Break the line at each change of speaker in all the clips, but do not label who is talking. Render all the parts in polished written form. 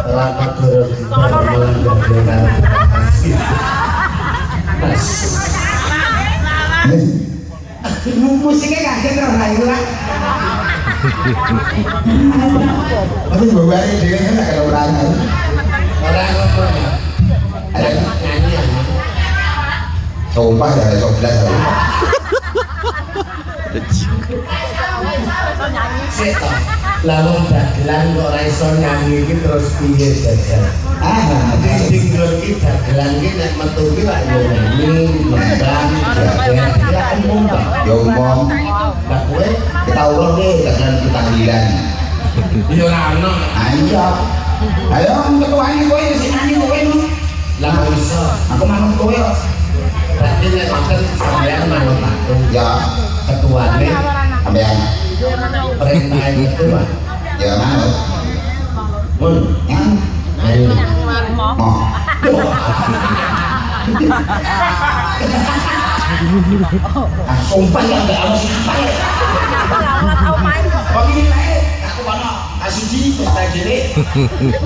Lama turun melanggar
musiknya kaget orang lain lah.
Tapi bawa ini dia kan ada orang
apa ada nyanyian
sumpah dari sebelah
lalu dagelan kok raiso nyanyi iki terus piye jajan dinggo iki dagelan iki nek metu ki lak yo nyanyi nembang jajan ya umum ta
ya umum
lah kowe
kita ulang deh dagelan kita panggilan
yo ora ono
ayo ketuanya kowe sing nyanyi kowe nu
lah iso
aku manut kowe
berarti nek makan sampean manut aku
ya
ketuane
sampean
perintah itu Pak
ya manut
mun
yang
ayo
mau
Sumpah yang gak harus sampai. Kok ini naik? Aku mana? Kasih jini kita jadi.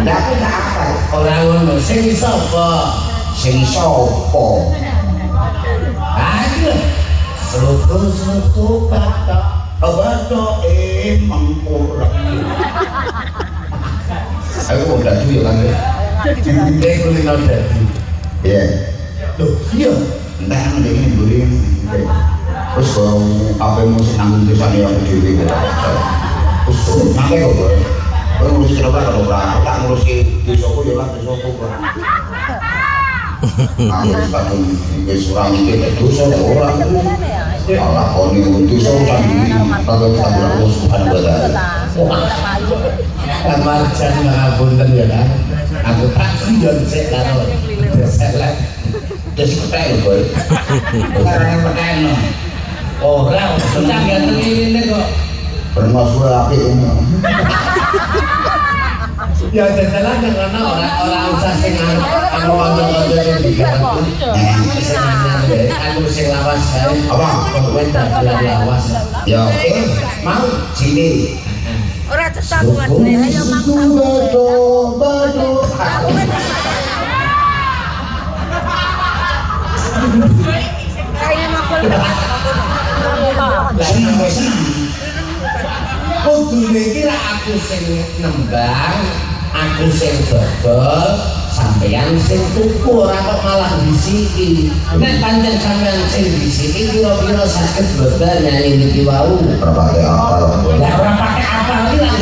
Nah aku gak apa.
orang ngono sing sapa
sing sopo
ayo slutu kata
abado mangkurang aku udah cuy kan
dia kulino dadi
ya
loh iya
entah yang ini beli terus kalau apa musik nanggung tulisan yang dewi terus sampai kok kalau ngurusi kenapa kalau berapa tak ngurusi di soko ya lah di soko aku kadang di surang itu dosa ada orang Allah koni untuk dosa ini kalau kita berlaku subhanahu wa ta'ala
kamar jan ngapunten ya kan aku tak siyon sik karo deselek
terus petai boy
karena pekan no ora senang ya ini kok
pernah suara api
ya jajalan yang ana orang usah sing anu kanca-kanca sing diganti aku sing lawas ae
apa
kowe dagelan lawas
ya oke
mau sini
Ora cetak buat ayo mang.
bado
Kayak makul.
kudune iki ra aku sing nembang aku sing dodol sampeyan sing tuku ora kok malah disiki nek pancen sampeyan sing disiki kira-kira saged bodol nyanyi niki wau
berbagai apa
lah ora pakai apa lagi lah